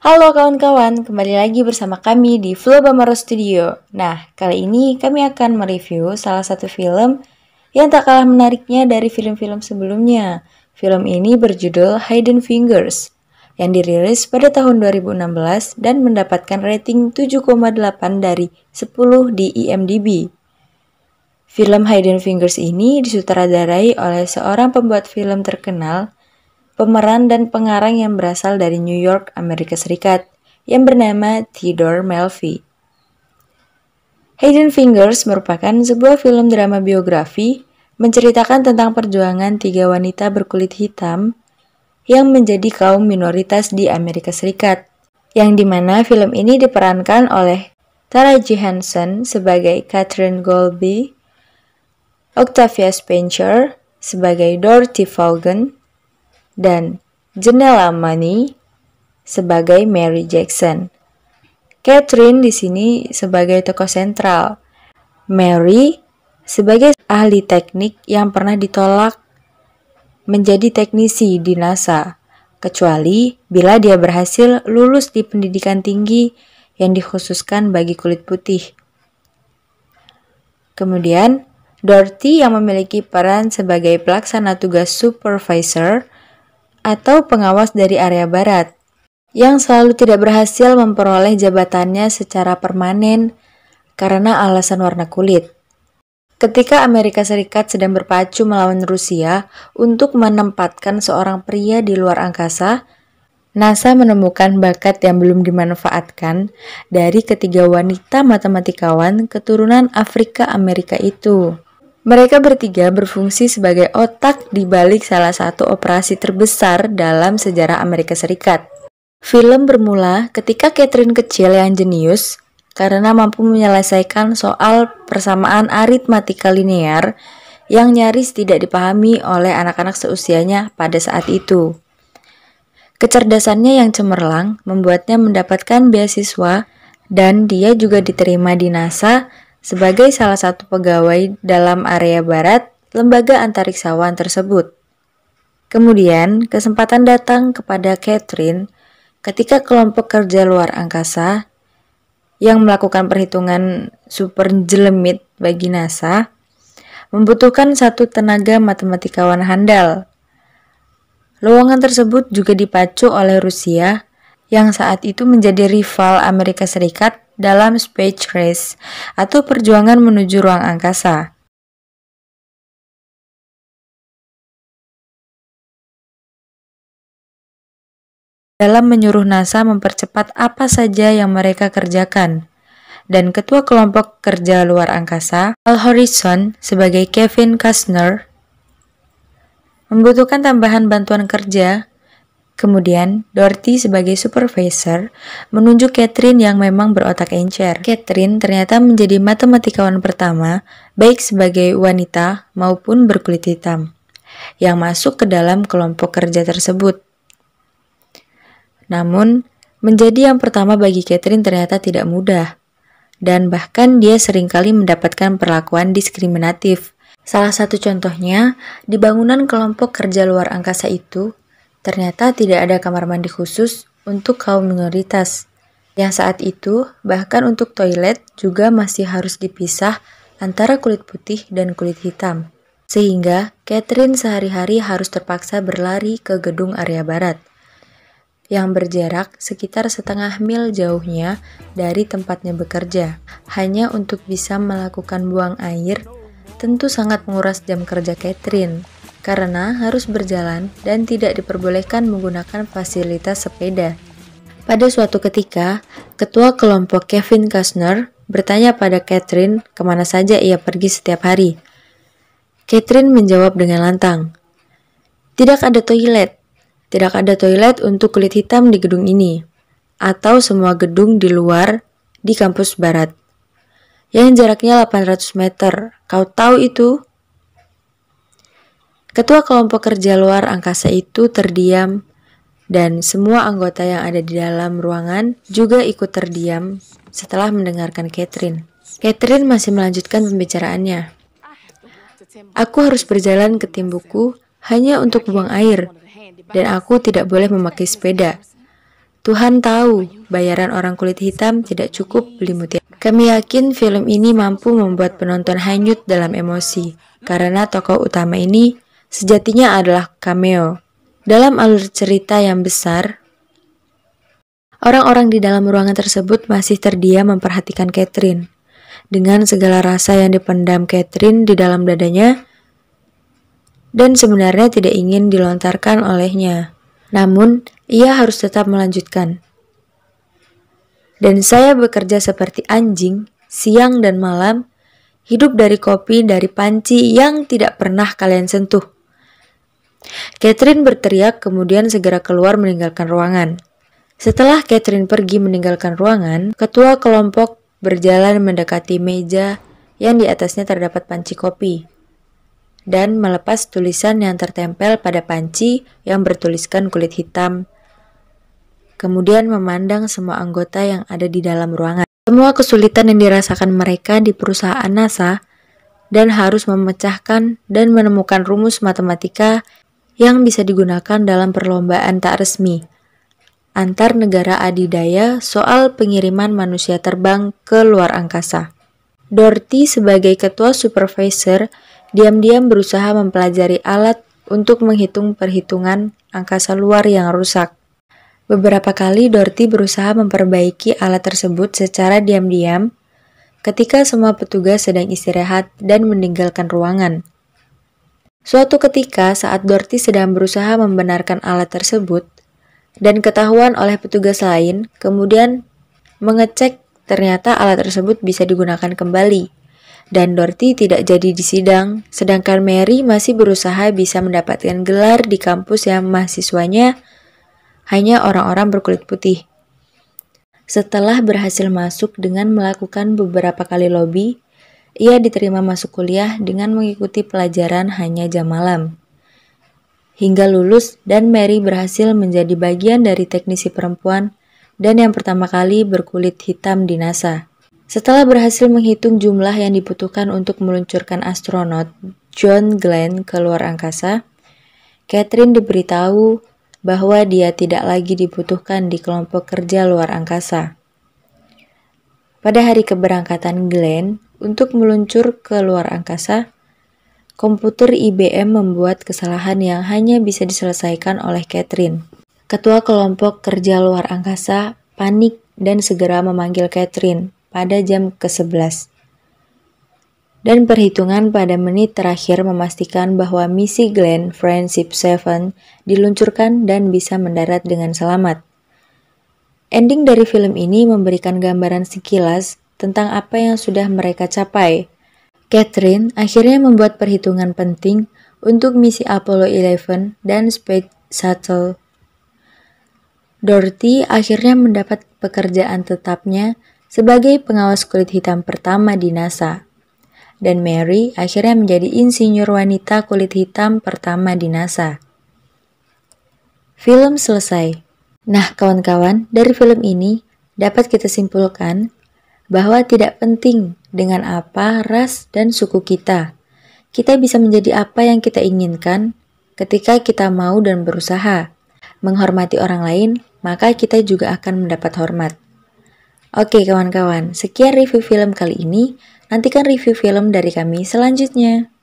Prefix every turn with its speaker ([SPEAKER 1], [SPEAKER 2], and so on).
[SPEAKER 1] Halo kawan-kawan, kembali lagi bersama kami di Flow Bamaro Studio. Nah, kali ini kami akan mereview salah satu film yang tak kalah menariknya dari film-film sebelumnya. Film ini berjudul Hidden Fingers, yang dirilis pada tahun 2016 dan mendapatkan rating 7,8 dari 10 di IMDb. Film Hidden Fingers ini disutradarai oleh seorang pembuat film terkenal, pemeran dan pengarang yang berasal dari New York, Amerika Serikat, yang bernama Theodore Melfi. Hidden Fingers merupakan sebuah film drama biografi menceritakan tentang perjuangan tiga wanita berkulit hitam yang menjadi kaum minoritas di Amerika Serikat, yang dimana film ini diperankan oleh Taraji Henson sebagai Catherine Golby, Octavia Spencer sebagai Dorothy Vaughan, dan Janelle Monáe sebagai Mary Jackson. Catherine di sini sebagai tokoh sentral. Mary sebagai ahli teknik yang pernah ditolak menjadi teknisi di NASA, kecuali bila dia berhasil lulus di pendidikan tinggi yang dikhususkan bagi kulit putih. Kemudian, Dorothy yang memiliki peran sebagai pelaksana tugas supervisor atau pengawas dari area barat, yang selalu tidak berhasil memperoleh jabatannya secara permanen karena alasan warna kulit. Ketika Amerika Serikat sedang berpacu melawan Rusia untuk menempatkan seorang pria di luar angkasa, NASA menemukan bakat yang belum dimanfaatkan dari ketiga wanita matematikawan keturunan Afrika Amerika itu. Mereka bertiga berfungsi sebagai otak di balik salah satu operasi terbesar dalam sejarah Amerika Serikat. Film bermula ketika Catherine kecil yang jenius karena mampu menyelesaikan soal persamaan aritmatika linear yang nyaris tidak dipahami oleh anak-anak seusianya pada saat itu. Kecerdasannya yang cemerlang membuatnya mendapatkan beasiswa dan dia juga diterima di NASA sebagai salah satu pegawai dalam area barat lembaga antariksawan tersebut. Kemudian, kesempatan datang kepada Catherine ketika kelompok kerja luar angkasa yang melakukan perhitungan super jelemit bagi NASA membutuhkan satu tenaga matematikawan handal. Lowongan tersebut juga dipacu oleh Rusia yang saat itu menjadi rival Amerika Serikat dalam space race atau perjuangan menuju ruang angkasa. Dalam menyuruh NASA mempercepat apa saja yang mereka kerjakan. Dan ketua kelompok kerja luar angkasa, Al Horizon sebagai Kevin Costner, membutuhkan tambahan bantuan kerja. Kemudian, Dorothy sebagai supervisor menunjuk Catherine yang memang berotak encer. Catherine ternyata menjadi matematikawan pertama, baik sebagai wanita maupun berkulit hitam, yang masuk ke dalam kelompok kerja tersebut. Namun, menjadi yang pertama bagi Catherine ternyata tidak mudah, dan bahkan dia seringkali mendapatkan perlakuan diskriminatif. Salah satu contohnya, di bangunan kelompok kerja luar angkasa itu, ternyata tidak ada kamar mandi khusus untuk kaum minoritas, yang saat itu bahkan untuk toilet juga masih harus dipisah antara kulit putih dan kulit hitam. Sehingga Catherine sehari-hari harus terpaksa berlari ke gedung area barat, yang berjarak sekitar setengah mil jauhnya dari tempatnya bekerja, hanya untuk bisa melakukan buang air. Tentu sangat menguras jam kerja Catherine, karena harus berjalan dan tidak diperbolehkan menggunakan fasilitas sepeda. Pada suatu ketika, ketua kelompok Kevin Costner bertanya pada Catherine kemana saja ia pergi setiap hari. Catherine menjawab dengan lantang, "Tidak ada toilet. Tidak ada toilet untuk kulit hitam di gedung ini, atau semua gedung di luar di kampus barat, yang jaraknya 800 meter. Kau tahu itu?" Ketua kelompok kerja luar angkasa itu terdiam, dan semua anggota yang ada di dalam ruangan juga ikut terdiam setelah mendengarkan Catherine. Catherine masih melanjutkan pembicaraannya. "Aku harus berjalan ke tim buku hanya untuk buang air, dan aku tidak boleh memakai sepeda. Tuhan tahu bayaran orang kulit hitam tidak cukup beli mutiara. Kami yakin film ini mampu membuat penonton hanyut dalam emosi, karena tokoh utama ini sejatinya adalah cameo. Dalam alur cerita yang besar, orang-orang di dalam ruangan tersebut masih terdiam memperhatikan Catherine. Dengan segala rasa yang dipendam Catherine di dalam dadanya, dan sebenarnya tidak ingin dilontarkan olehnya. Namun, ia harus tetap melanjutkan. Dan saya bekerja seperti anjing, siang dan malam, hidup dari kopi dari panci yang tidak pernah kalian sentuh. Catherine berteriak kemudian segera keluar meninggalkan ruangan. Setelah Catherine pergi meninggalkan ruangan, ketua kelompok berjalan mendekati meja yang di atasnya terdapat panci kopi dan melepas tulisan yang tertempel pada panci yang bertuliskan kulit hitam. Kemudian memandang semua anggota yang ada di dalam ruangan. Semua kesulitan yang dirasakan mereka di perusahaan NASA dan harus memecahkan dan menemukan rumus matematika yang bisa digunakan dalam perlombaan tak resmi antar negara adidaya soal pengiriman manusia terbang ke luar angkasa. Dorothy sebagai ketua supervisor diam-diam berusaha mempelajari alat untuk menghitung perhitungan angkasa luar yang rusak. Beberapa kali Dorothy berusaha memperbaiki alat tersebut secara diam-diam ketika semua petugas sedang istirahat dan meninggalkan ruangan. Suatu ketika saat Dorothy sedang berusaha membenarkan alat tersebut dan ketahuan oleh petugas lain, kemudian mengecek ternyata alat tersebut bisa digunakan kembali. Dan Dorothy tidak jadi disidang, sedangkan Mary masih berusaha bisa mendapatkan gelar di kampus yang mahasiswanya hanya orang-orang berkulit putih. Setelah berhasil masuk dengan melakukan beberapa kali lobby, ia diterima masuk kuliah dengan mengikuti pelajaran hanya jam malam. Hingga lulus dan Mary berhasil menjadi bagian dari teknisi perempuan dan yang pertama kali berkulit hitam di NASA. Setelah berhasil menghitung jumlah yang dibutuhkan untuk meluncurkan astronot John Glenn ke luar angkasa, Catherine diberitahu bahwa dia tidak lagi dibutuhkan di kelompok kerja luar angkasa. Pada hari keberangkatan Glenn untuk meluncur ke luar angkasa, komputer IBM membuat kesalahan yang hanya bisa diselesaikan oleh Catherine. Ketua kelompok kerja luar angkasa panik dan segera memanggil Catherine pada jam ke-11. Dan perhitungan pada menit terakhir memastikan bahwa misi Glenn Friendship 7 diluncurkan dan bisa mendarat dengan selamat. Ending dari film ini memberikan gambaran sekilas tentang apa yang sudah mereka capai. Catherine akhirnya membuat perhitungan penting untuk misi Apollo 11 dan Space Shuttle. Dorothy akhirnya mendapat pekerjaan tetapnya sebagai pengawas kulit hitam pertama di NASA. Dan Mary akhirnya menjadi insinyur wanita kulit hitam pertama di NASA. Film selesai. Nah, kawan-kawan, dari film ini dapat kita simpulkan bahwa tidak penting dengan apa ras dan suku kita. Kita bisa menjadi apa yang kita inginkan ketika kita mau dan berusaha. Menghormati orang lain, maka kita juga akan mendapat hormat. Oke kawan-kawan, sekian review film kali ini. Nantikan review film dari kami selanjutnya.